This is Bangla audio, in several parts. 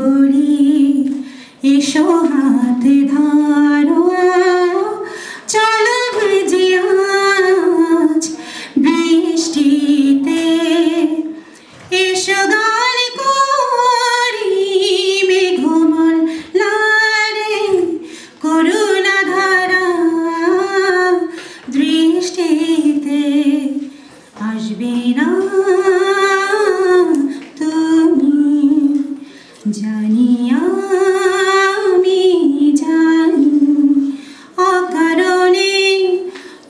বলি এসো হাত ধরো চলো ভিজি আজ বৃষ্টিতে এসো গান করি মেঘমল লারে করুণা ধারা দৃষ্টিতে আসবে না তুমি জানি আমি জানি অকারণে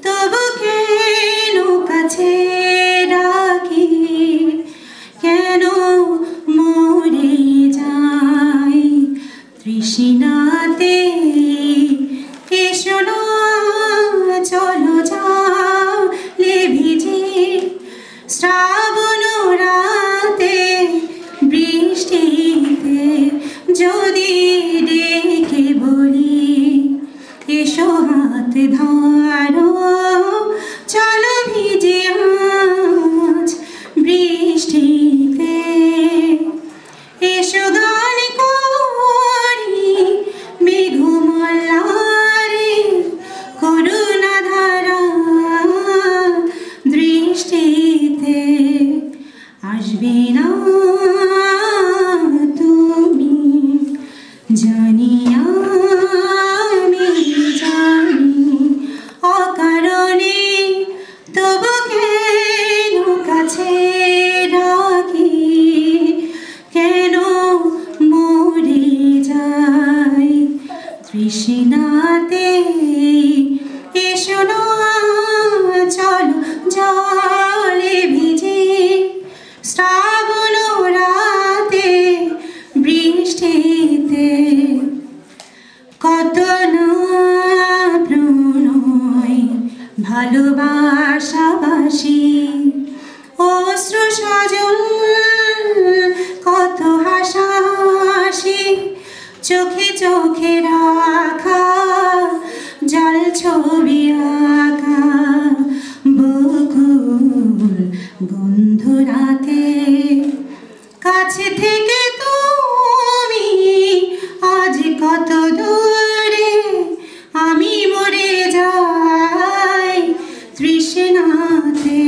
তবু কেন কাছে ডাকি কেন মরে যাই তৃষ্ণাতে এসো না চলো যাও লে ভিজে শ্রাবণ রাতে বৃষ্টিতে যদি ডেকে বলি এসো হাত ধরো চলো ভিজে আজ বৃষ্টিতে এসো গান করি মেঘমলারে করুণা ধারা দৃষ্টিতে আসবে না তুমি জানি আমি জানি অকারণে তবু কেন কাছে ডাকি কেন মরে যাই তৃষ্ণাতে এসো না চলো জলে ভিজে শ্রাবণ রাতে বৃষ্টিতে কত না প্রণয় ভালোবাসাবাসি অশ্রু সজল কত হাসাহাসি চোখে চোখে রাখা জল ছবি আঁকা বকুল গন্ধ রাতে কাছে থেকে তুমি আজ কত দূরে আমি মরে যাই তৃষ্ণাতে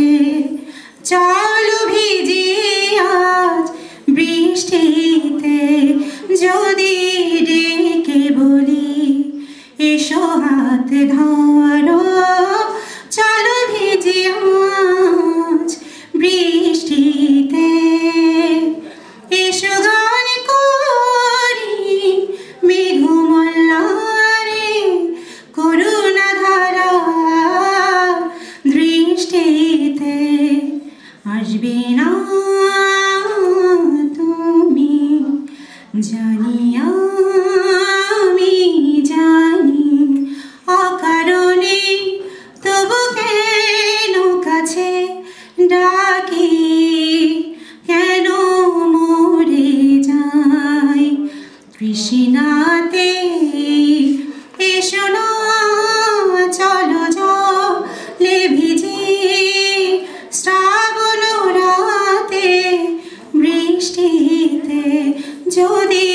চলো ভিজি আজ বৃষ্টিতে যদি ডেকে বলি এসো হাত ধরো চলো ভিজি আজ বৃষ্টিতে এসো গান করি মেঘমলারে করুণা ধারা দৃষ্টিতে আসবে না তুমি জানি আমি জানি অকারণে তবু কেন কাছে ডাকি কেন মরে যাই তৃষ্ণাতে এসো না চলো জলে ভিজে শ্রাবণ রাতে বৃষ্টিতে যদি